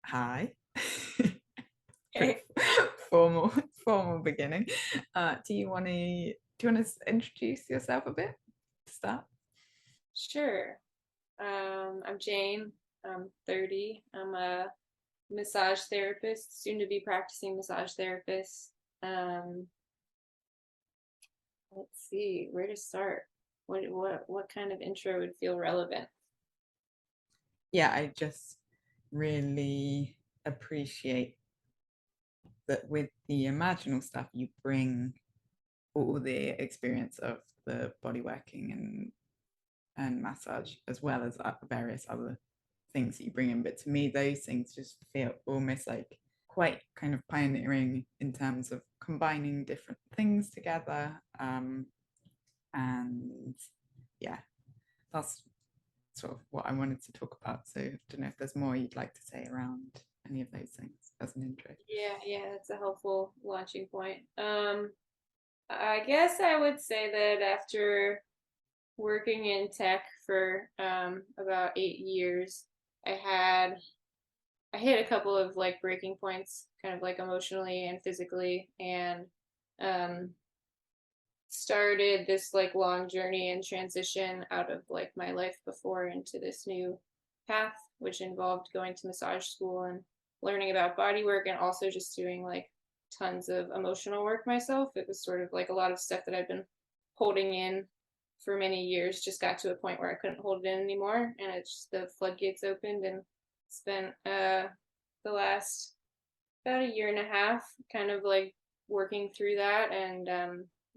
Hi. Pretty Okay, formal, formal beginning. Do you want to introduce yourself a bit to start? sure. I'm Jane. I'm 30. I'm a massage therapist, soon to be practicing massage therapist. Um, let's see, where to start. What kind of intro would feel relevant? Yeah, I just really appreciate that with the Imaginal stuff, you bring all the experience of the body working and massage, as well as various other things that you bring in. But to me, those things just feel almost like quite kind of pioneering in terms of combining different things together. And yeah, that's sort of what I wanted to talk about. So I don't know if there's more you'd like to say around any of those things as an intro. Yeah, that's a helpful launching point. I guess I would say that after working in tech for about 8 years, I had I hit a couple of like breaking points, kind of like emotionally and physically, and um, started this like long journey and transition out of like my life before into this new path, which involved going to massage school and learning about body work and also just doing like tons of emotional work myself. It was sort of like a lot of stuff that I'd been holding in for many years just got to a point where I couldn't hold it in anymore, and it's the floodgates opened and spent the last about a year and a half kind of like working through that. And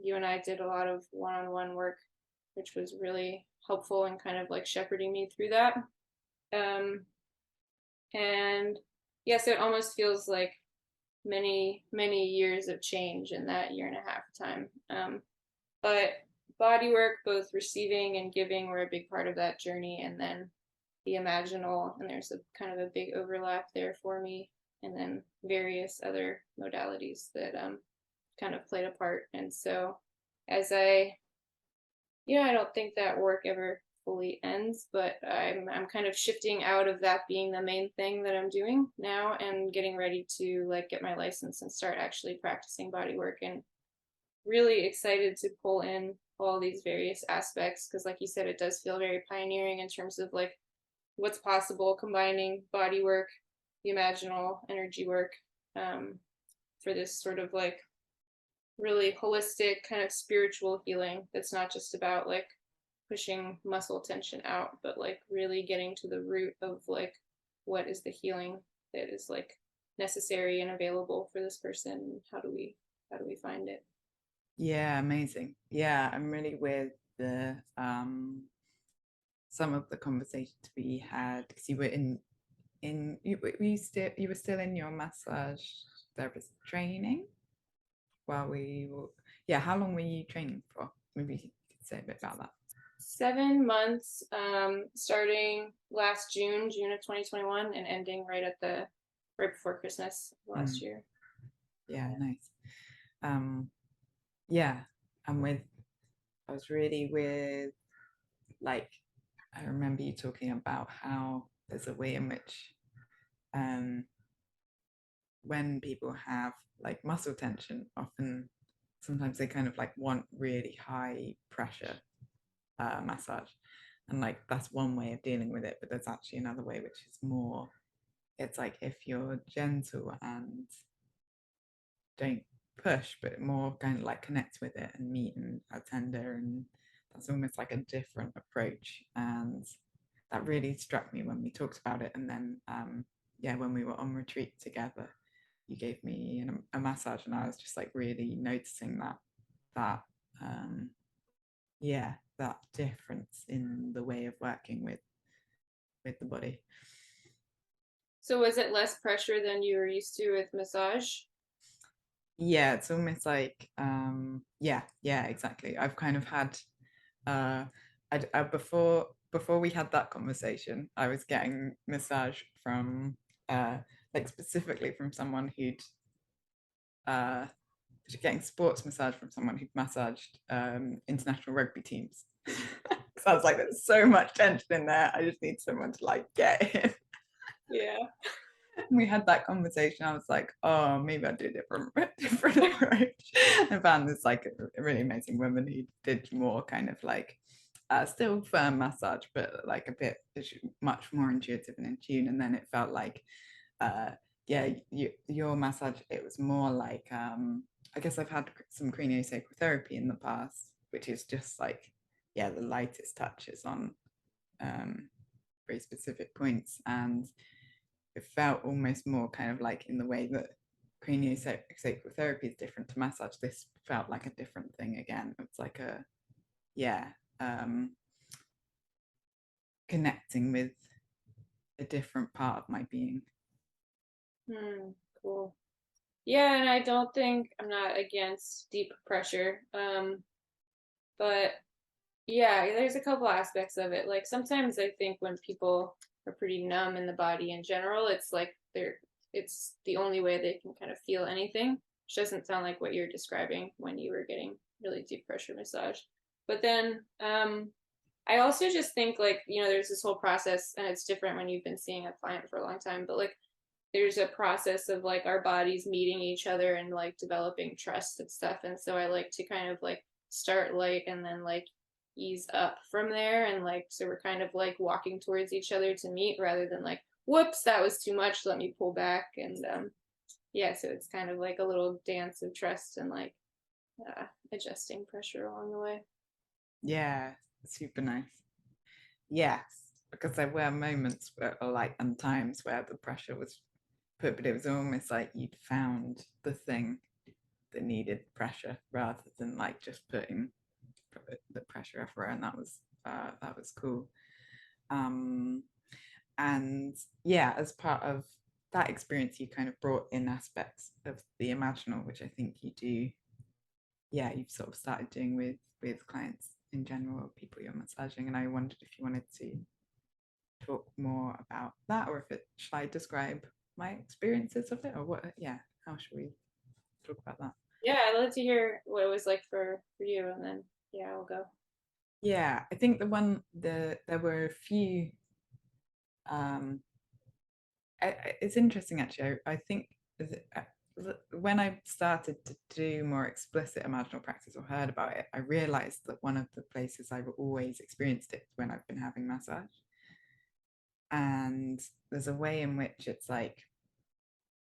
you and I did a lot of one-on-one work, which was really helpful and kind of like shepherding me through that. um, and yes, it almost feels like many years of change in that year and a half time. But body work, both receiving and giving, were a big part of that journey, and then the imaginal, and there's a kind of a big overlap there for me, and then various other modalities that kind of played a part. And so as I don't think that work ever fully ends, but I'm kind of shifting out of that being the main thing that I'm doing now and getting ready to like get my license and start actually practicing body work, and really excited to pull in all these various aspects because like you said, it does feel very pioneering in terms of like what's possible combining body work, the imaginal energy work, um, for this sort of like really holistic kind of spiritual healing that's not just about like pushing muscle tension out, but like really getting to the root of like what is the healing that is like necessary and available for this person. How do we find it? Yeah, amazing. Yeah, I'm really with the some of the conversations we had because you were you were still in your massage therapist training while we were, yeah, how long were you training for? Maybe you could say a bit about that. 7 months, starting last June of 2021, and ending right before Christmas last Mm, year. yeah, nice. um yeah, and with I was really with like I remember you talking about how there's a way in which um when people have like muscle tension, often sometimes they kind of like want really high pressure massage, and like that's one way of dealing with it, but there's actually another way which is more, it's like if you're gentle and don't push but more kind of like connect with it and meet and are tender, and that's almost like a different approach. And that really struck me when we talked about it. And then yeah, when we were on retreat together, you gave me a massage, and I was just like really noticing that um yeah, that difference in the way of working with the body. So was it less pressure than you were used to with massage? Yeah, it's almost like yeah, exactly. I've kind of had uh before we had that conversation, I was getting massage from like specifically from someone who'd uh getting sports massage from someone who'd massaged international rugby teams. So I was like, there's so much tension in there. I just need someone to like get in. Yeah. we had that conversation. I was like, oh, maybe I'll do a different different approach. I found this like a really amazing woman who did more kind of like still firm massage, but like a bit much more intuitive and in tune. And then it felt like uh yeah, your massage, it was more like I guess I've had some craniosacral therapy in the past, which is just like, yeah, the lightest touches on um very specific points. And it felt almost more kind of like in the way that craniosacral therapy is different to massage. This felt like a different thing again. It's like a, yeah, um, connecting with a different part of my being. Hmm, cool. Yeah, and I don't think I'm not against deep pressure. But yeah, there's a couple aspects of it. Like sometimes I think when people are pretty numb in the body in general, it's like it's the only way they can kind of feel anything, which doesn't sound like what you're describing when you were getting really deep pressure massage. But then I also just think like, there's this whole process and it's different when you've been seeing a client for a long time, but like there's a process of like our bodies meeting each other and like developing trust and stuff. And so I like to kind of like start light and then like ease up from there. And like, so we're kind of like walking towards each other to meet rather than like, whoops, that was too much. Let me pull back. And yeah, so it's kind of like a little dance of trust and like adjusting pressure along the way. Yeah, super nice. Yes, because there were moments where, or like, and times where the pressure was put, but it was almost like you'd found the thing that needed pressure rather than like just putting the pressure everywhere, and that was cool. Um, and yeah, as part of that experience, you kind of brought in aspects of the imaginal, which I think you do. Yeah, you've sort of started doing with clients in general, people you're massaging, and I wondered if you wanted to talk more about that, or if it should I describe my experiences of it, or what? Yeah, how should we talk about that? Yeah, I'd love to hear what it was like for you, and then yeah, I'll go. Yeah, I think there were a few. Um, it's interesting actually. I think when I started to do more explicit imaginal practice or heard about it, I realized that one of the places I've always experienced it when I've been having massage. And there's a way in which it's like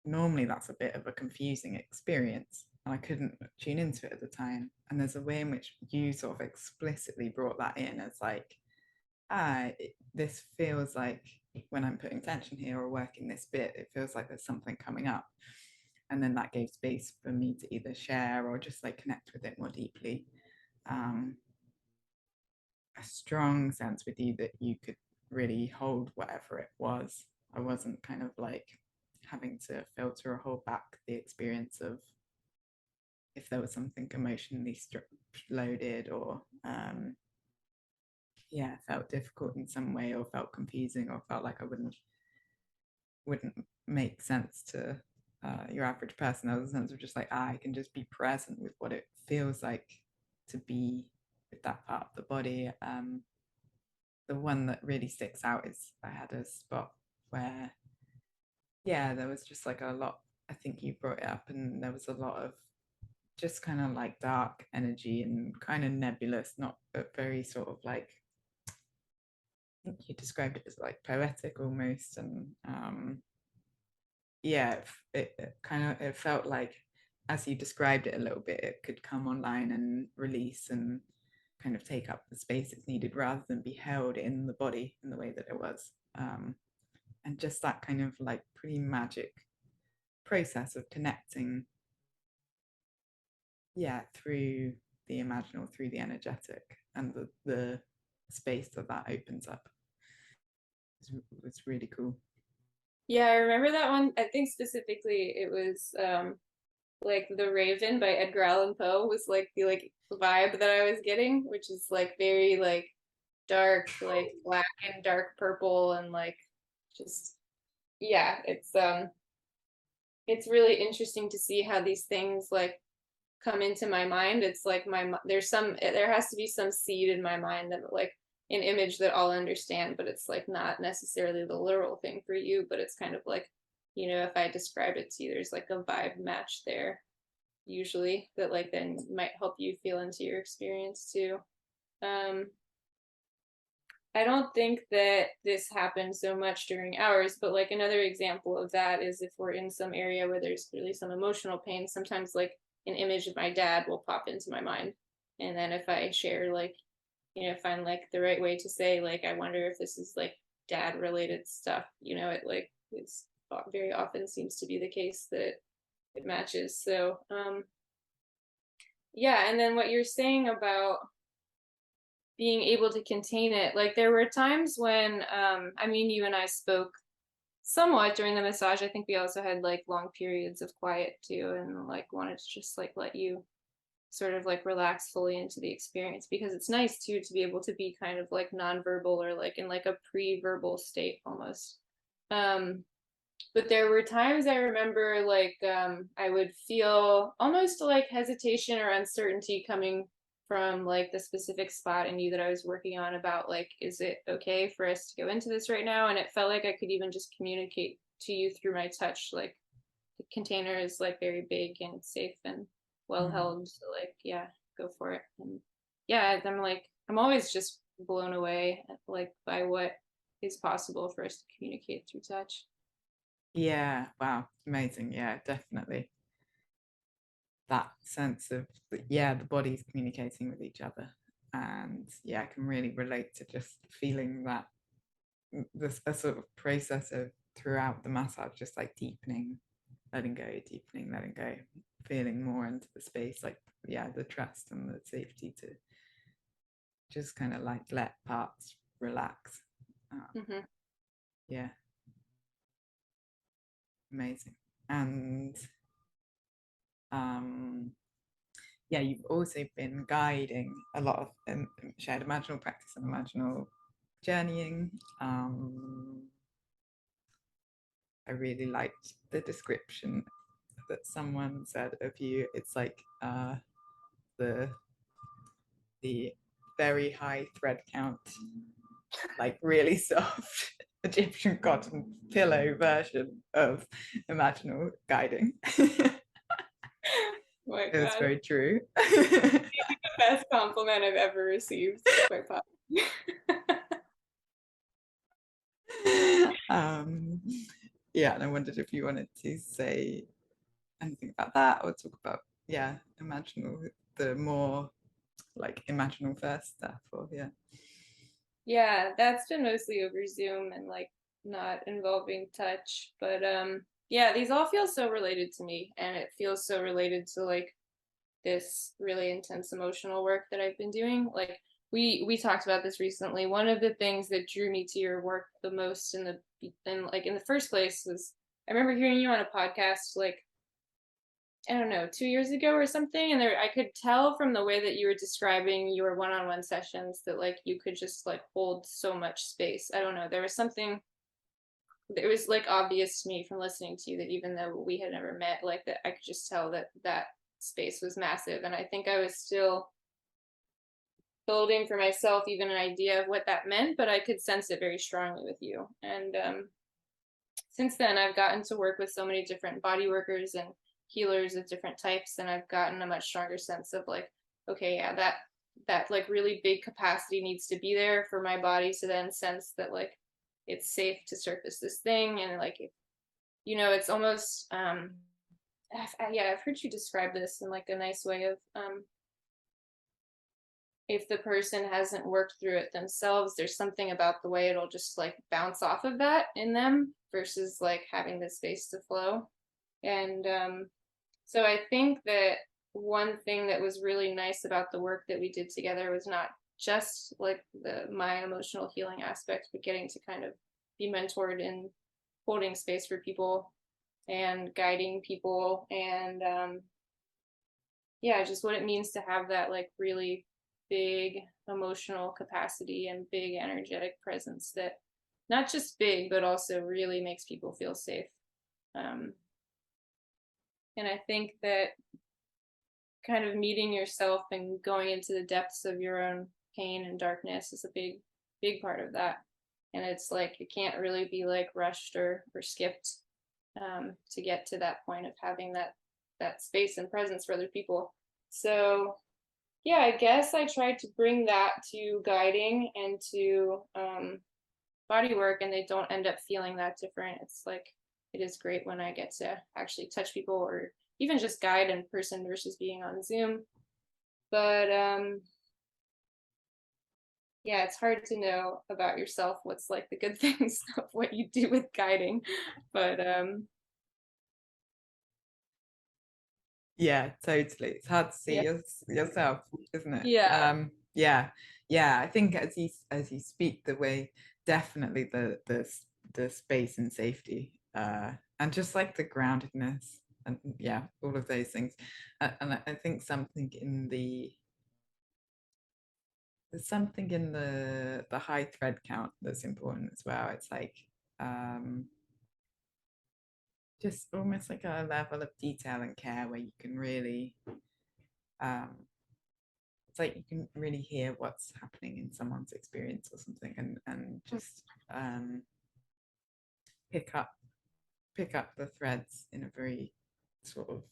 normally that's a bit of a confusing experience. And I couldn't tune into it at the time. And there's a way in which you sort of explicitly brought that in as like, this feels like when I'm putting tension here or working this bit, it feels like there's something coming up. And then that gave space for me to either share or just like connect with it more deeply. Um, a strong sense with you that you could really hold whatever it was. I wasn't kind of like having to filter or hold back the experience of if there was something emotionally loaded or yeah, felt difficult in some way or felt confusing or felt like I wouldn't make sense to your average person. There was a sense of just like, I can just be present with what it feels like to be with that part of the body. The one that really sticks out is I had a spot where, yeah, there was just like a lot. I think you brought it up, and there was a lot of just kind of like dark energy and kind of nebulous, not but very sort of like, I think you described it as like poetic almost. And yeah, it kind of it felt like as you described it a little bit, it could come online and release and kind of take up the space it's needed rather than be held in the body in the way that it was. And just that kind of like pretty magic process of connecting, yeah, through the imaginal, through the energetic, and the space that that opens up. It's really cool. Yeah, I remember that one. I think specifically it was like The Raven by Edgar Allan Poe was like the like vibe that I was getting, which is like very like dark, like black and dark purple and like just yeah, it's really interesting to see how these things like come into my mind. It's like there has to be some seed in my mind that like an image that I'll understand, but it's like not necessarily the literal thing for you, but it's kind of like if I describe it to you, there's like a vibe match there usually that like then might help you feel into your experience too. Um, I don't think that this happens so much during ours, but like another example of that is if we're in some area where there's clearly some emotional pain, sometimes like an image of my dad will pop into my mind. And then if I share like, find like the right way to say like I wonder if this is like dad related stuff, it like it's very often seems to be the case that it matches. So yeah, and then what you're saying about being able to contain it. Like there were times when I mean you and I spoke somewhat during the massage. I think we also had like long periods of quiet too and like wanted to just like let you sort of like relax fully into the experience because it's nice too to be able to be kind of like nonverbal or like in like a pre-verbal state almost. Um but there were times I remember like I would feel almost like hesitation or uncertainty coming from like the specific spot in you that I was working on about like, is it okay for us to go into this right now? And it felt like I could even just communicate to you through my touch. Like the container is like very big and safe and well Mm. held. So like, yeah, go for it. And yeah, I'm always just blown away like by what is possible for us to communicate through touch. Yeah, wow, amazing. Yeah, definitely. That sense of, yeah, the body's communicating with each other. And yeah, I can really relate to just feeling that this a sort of process of throughout the massage, just like deepening, letting go, feeling more into the space, like yeah, the trust and the safety to just kind of like let parts relax. Mm-hmm. Yeah, amazing. And um, yeah, you've also been guiding a lot of shared imaginal practice and imaginal journeying. I really liked the description that someone said of you. It's like the the very high thread count, like really soft Egyptian cotton pillow version of imaginal guiding. Oh my It's God. very true. The best compliment I've ever received. Quite possibly. um, yeah, and I wondered if you wanted to say anything about that or talk about, yeah, imaginal, the more like imaginal first stuff, or yeah. Yeah, that's been mostly over Zoom and like not involving touch. But yeah, these all feel so related to me and it feels so related to like this really intense emotional work that I've been doing. Like we talked about this recently. One of the things that drew me to your work the most in the first place was I remember hearing you on a podcast like I don't know, 2 years ago or something. And there, I could tell from the way that you were describing your one-on-one sessions that like you could just like hold so much space. I don't know. There was something it was like obvious to me from listening to you that even though we had never met, like that I could just tell that that space was massive. And I think I was still building for myself even an idea of what that meant, but I could sense it very strongly with you. And since then I've gotten to work with so many different body workers and healers of different types and I've gotten a much stronger sense of like okay, yeah, that like really big capacity needs to be there for my body to then sense that like it's safe to surface this thing and like it's almost yeah, I've heard you describe this in like a nice way of if the person hasn't worked through it themselves, there's something about the way it'll just like bounce off of that in them versus like having the space to flow. And so I think that one thing that was really nice about the work that we did together was not just like my emotional healing aspect, but getting to kind of be mentored in holding space for people and guiding people and yeah, just what it means to have that like really big emotional capacity and big energetic presence that not just big but also really makes people feel safe. Um, and I think that kind of meeting yourself and going into the depths of your own pain and darkness is a big part of that. And it's like it can't really be like rushed or skipped. to get to that point of having that space and presence for other people. So yeah, I guess I tried to bring that to guiding and to body work, and they don't end up feeling that different. It's like it is great when I get to actually touch people or even just guide in person versus being on Zoom. But yeah, it's hard to know about yourself what's like the good things of what you do with guiding. But Yeah, totally. It's hard to see yeah, yourself, isn't it? yeah, Yeah, yeah. I think as you speak, the way definitely the space and safety, and just like the groundedness, and yeah, all of those things. And I think something in the there's something in the high thread count that's important as well. It's like um just almost like a level of detail and care where you can really um it's like you can really hear what's happening in someone's experience or something, and just pick up pick up the threads in a very sort of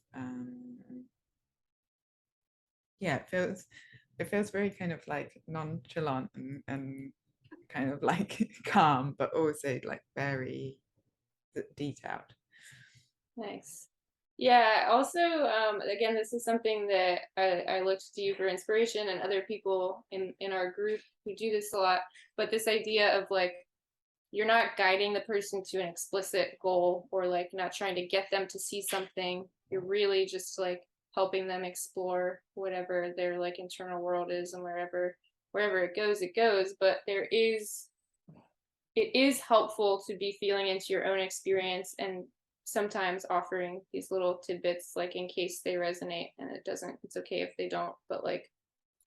yeah, it feels very kind of like nonchalant and kind of like calm, but also like very detailed. nice. Yeah, also, again, this is something that I looked to you for inspiration and other people in our group who do this a lot. But this idea of like you're not guiding the person to an explicit goal or like not trying to get them to see something. You're really just like helping them explore whatever their like internal world is, and wherever it goes, it goes. But it is helpful to be feeling into your own experience and sometimes offering these little tidbits like in case they resonate, and it doesn't, it's okay if they don't, but like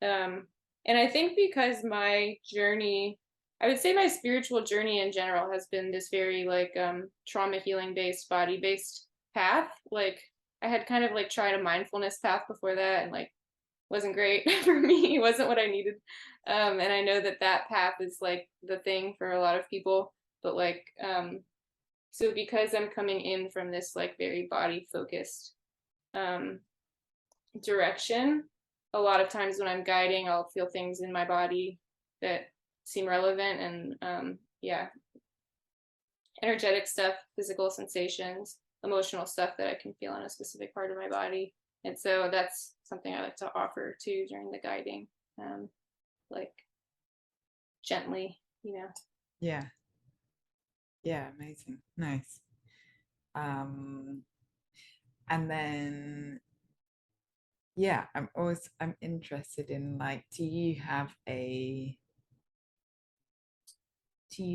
um and I think because my journey, I would say my spiritual journey in general has been this very like trauma healing based, body based path. Like I had kind of like tried a mindfulness path before that, and like wasn't great for me. It wasn't what I needed. And I know that that path is like the thing for a lot of people. But like, so because I'm coming in from this like very body focused um, direction, a lot of times when I'm guiding, I'll feel things in my body that seem relevant, and yeah, energetic stuff, physical sensations, emotional stuff that I can feel in a specific part of my body. And so that's something I like to offer too during the guiding, um, like gently, you know. Yeah, yeah, amazing, nice. um and then yeah, I'm interested in like do you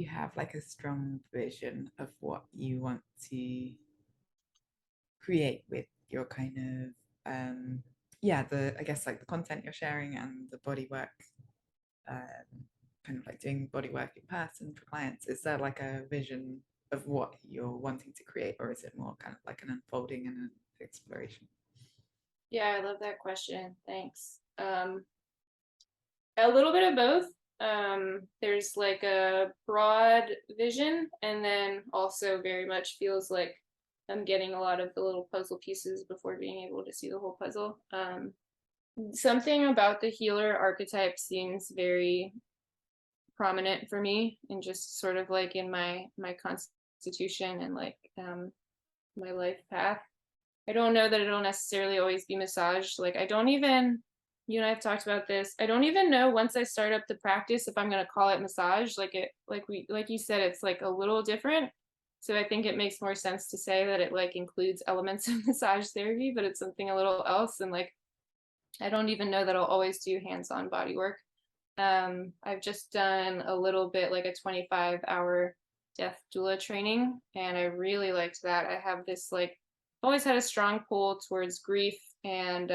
have like a strong vision of what you want to create with your kind of yeah, the I guess like the content you're sharing and the body work, kind of like doing body work in person for clients? Is there like a vision of what you're wanting to create, or is it more kind of like an unfolding and an exploration? Yeah, I love that question. Thanks. A little bit of both. There's like a broad vision, and then also very much feels like I'm getting a lot of the little puzzle pieces before being able to see the whole puzzle. Something about the healer archetype seems very prominent for me, and just sort of like in my constitution and like my life path. I don't know that it'll necessarily always be massaged. Like I don't even, you and I have talked about this. I don't even know once I start up the practice if I'm gonna call it massage. Like it, like you said, it's like a little different. So I think it makes more sense to say that it like includes elements of massage therapy, but it's something a little else. And like I don't even know that I'll always do hands-on body work. I've just done a little bit like a 25-hour death doula training, and I really liked that. I have this like always had a strong pull towards grief, and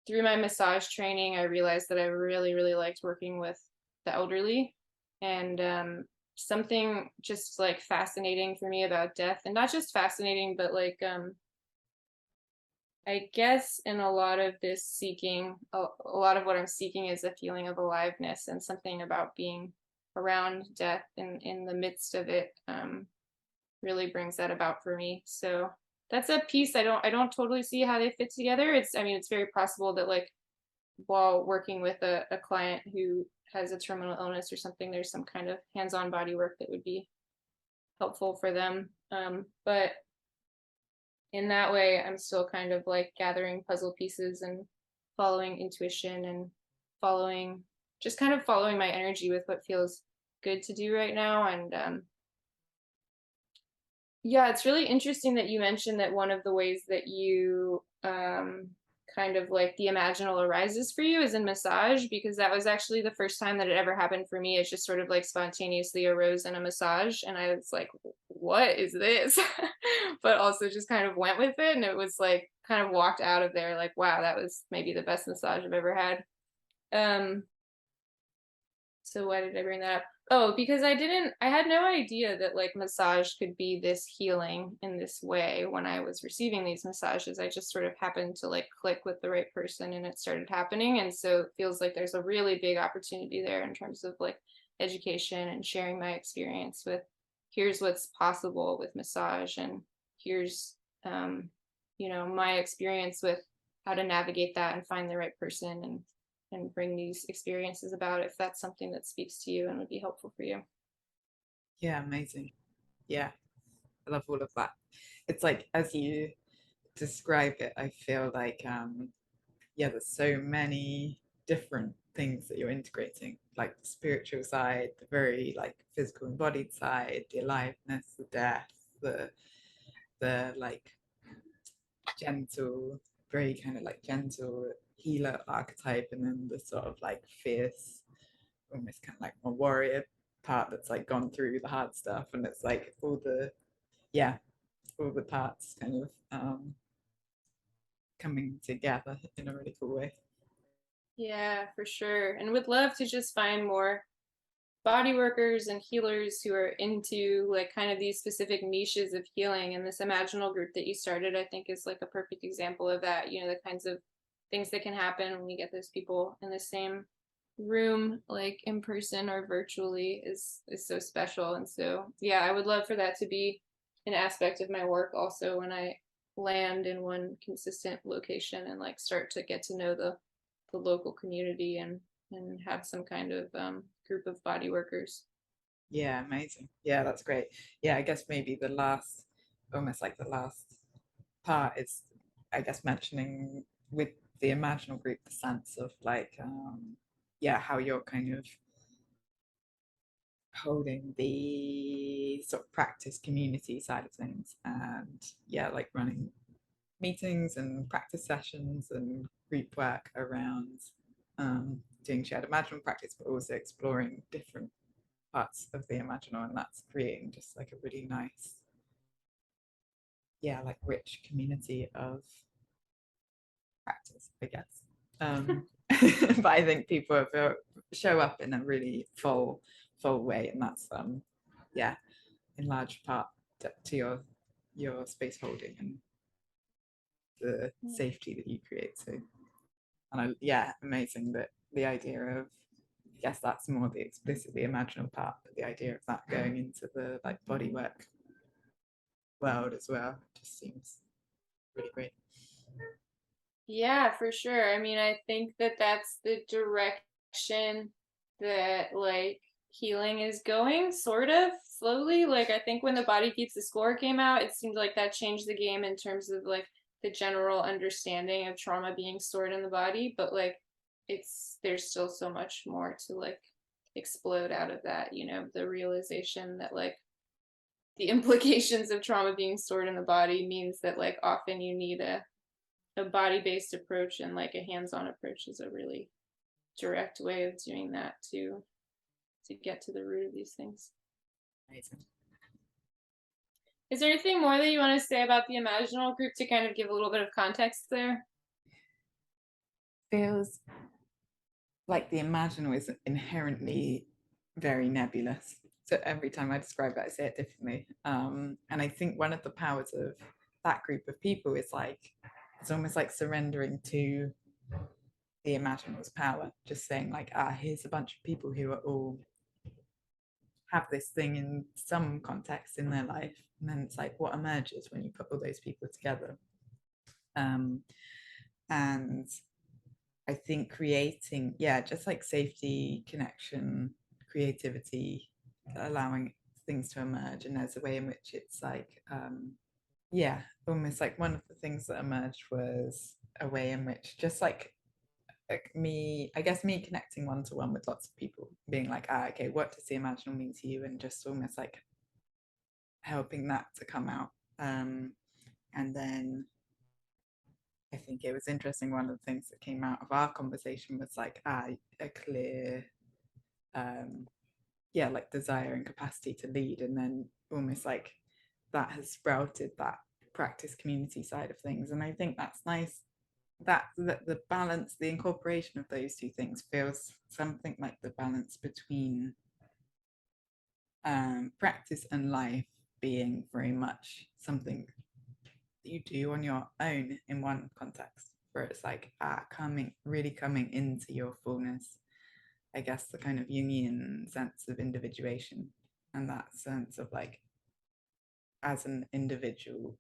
through my massage training, I realized that I really, really liked working with the elderly, and something just like fascinating for me about death, and not just fascinating, but like I guess in a lot of this seeking, a lot of what I'm seeking is a feeling of aliveness and something about being around death and in the midst of it. really brings that about for me. So that's a piece I don't totally see how they fit together. I mean, it's very possible that like while working with a client who has a terminal illness or something, there's some kind of hands-on body work that would be helpful for them. But in that way, I'm still kind of like gathering puzzle pieces and following intuition and following just kind of following my energy with what feels good to do right now. And yeah, it's really interesting that you mentioned that one of the ways that you kind of like the imaginal arises for you is in massage, because that was actually the first time that it ever happened for me. It just sort of like spontaneously arose in a massage, and I was like, what is this? But also just kind of went with it, and it was like kind of walked out of there like, wow, that was maybe the best massage I've ever had. Um, so why did I bring that up? Oh, because I had no idea that like massage could be this healing in this way when I was receiving these massages. I just sort of happened to like click with the right person and it started happening. And so it feels like there's a really big opportunity there in terms of like education and sharing my experience with here's what's possible with massage, and here's my experience with how to navigate that and find the right person and bring these experiences about if that's something that speaks to you and would be helpful for you. Yeah, amazing. Yeah, I love all of that. It's like as you describe it, I feel like yeah, there's so many different things that you're integrating, like the spiritual side, the very like physical embodied side, the aliveness, the death, the like gentle, very kind of like gentle healer archetype, and then the sort of like fierce, almost kind of like a warrior part that's like gone through the hard stuff, and it's like all the yeah, all the parts kind of coming together in a really cool way. Yeah, for sure. And would love to just find more body workers and healers who are into like kind of these specific niches of healing. And this imaginal group that you started, I think, is like a perfect example of that. The kinds of things that can happen when you get those people in the same room, like in person or virtually, is so special. And so yeah, I would love for that to be an aspect of my work also when I land in one consistent location and like start to get to know the local community and have some kind of group of body workers. Yeah, amazing. Yeah, that's great. Yeah, I guess maybe the last, almost like the last part is, I guess, mentioning with the imaginal group the sense of like, yeah, how you're kind of holding the sort of practice community side of things, and yeah, like running meetings and practice sessions and group work around doing shared imaginal practice, but also exploring different parts of the imaginal, and that's creating just like a really nice, yeah, like rich community of practice, I guess. But I think people show up in a really full way, and that's yeah, in large part to your space holding and the safety that you create. So, and yeah, amazing that the idea of, I guess that's more the explicitly imaginal part, but the idea of that going into the like bodywork world as well just seems really great. Yeah, for sure. I mean, I think that that's the direction that like healing is going, sort of slowly. Like, I think when The Body Keeps the Score came out, it seemed like that changed the game in terms of like the general understanding of trauma being stored in the body. But like, there's still so much more to like explode out of that, the realization that like the implications of trauma being stored in the body means that like often you need a body-based approach, and like a hands-on approach is a really direct way of doing that to get to the root of these things. Amazing. Is there anything more that you want to say about the imaginal group to kind of give a little bit of context there? Feels like the imaginal is inherently very nebulous. So every time I describe it, I say it differently. And I think one of the powers of that group of people is like, it's almost like surrendering to the imaginal's power, just saying like, here's a bunch of people who are all have this thing in some context in their life, and then it's like what emerges when you put all those people together. um, and I think creating, yeah, just like safety, connection, creativity, allowing things to emerge, and there's a way in which it's like yeah, almost like one of the things that emerged was a way in which just like me, I guess me connecting one to one with lots of people, being like, ah, okay, what does the imaginal mean to you? And just almost like helping that to come out. And then I think it was interesting. One of the things that came out of our conversation was like, a clear, um, yeah, like desire and capacity to lead. And then almost like that has sprouted that practice community side of things. And I think that's nice that the balance, the incorporation of those two things feels something like the balance between practice and life being very much something that you do on your own in one context, where it's like really coming into your fullness. I guess the kind of Jungian sense of individuation, and that sense of like as an individual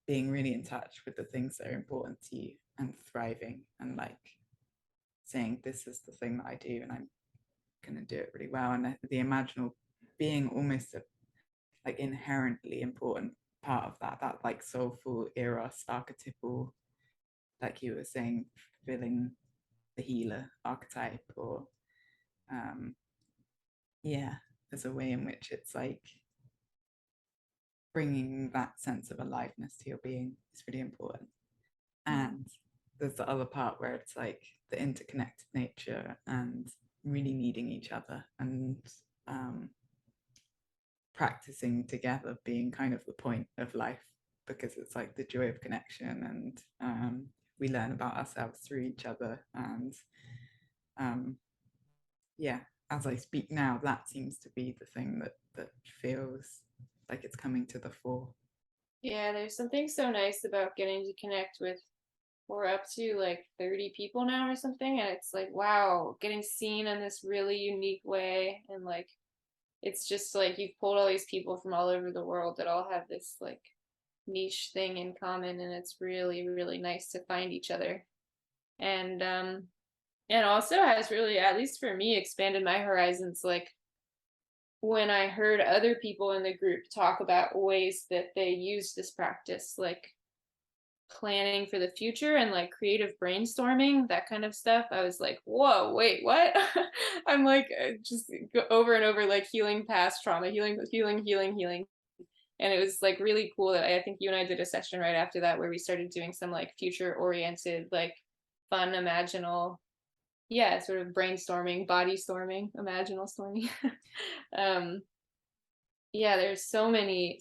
being really in touch with the things that are important to you and thriving and like saying this is the thing that I do and I'm going to do it really well. And the imaginal being almost a like inherently important part of that like soulful eros archetypal, like you were saying, feeling the healer archetype, or um yeah, there's a way in which it's like bringing that sense of aliveness to your being is really important. And there's the other part where it's like the interconnected nature and really needing each other, and um, practicing together being kind of the point of life, because it's like the joy of connection, and we learn about ourselves through each other. And um, yeah, as I speak now, that seems to be the thing that feels like it's coming to the fore. Yeah, there's something so nice about getting to connect with, we're up to like 30 people now or something, and it's like, wow, getting seen in this really unique way. And like, it's just like you've pulled all these people from all over the world that all have this like niche thing in common, and it's really, really nice to find each other. And also has really, at least for me, expanded my horizons. Like when I heard other people in the group talk about ways that they use this practice, like planning for the future and like creative brainstorming, that kind of stuff, I was like, whoa, wait, what? I'm like just go over and over, like healing past trauma, healing, healing, healing, healing. And it was like really cool that I think you and I did a session right after that where we started doing some like future oriented, like fun, imaginal, yeah, sort of brainstorming, body storming, imaginal storming. um, yeah, there's so many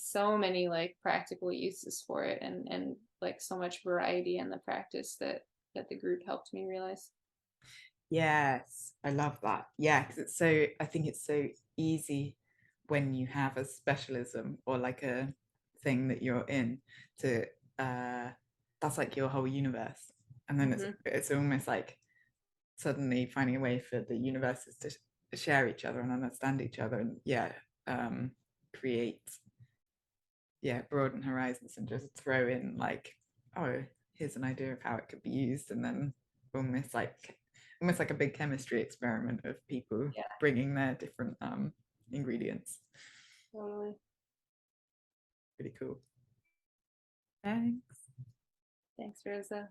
like practical uses for it, and like so much variety in the practice that the group helped me realize. Yes, I love that. Yeah, because it's so, I think it's so easy when you have a specialism or like a thing that you're in to that's like your whole universe. And then Hmm. it's almost like suddenly finding a way for the universes to share each other and understand each other, and yeah, create, yeah, broaden horizons and just throw in like, oh, here's an idea of how it could be used, and then almost like almost like a big chemistry experiment of people Yeah, bringing their different ingredients. totally. Pretty cool. Thanks. Thanks, Rosa.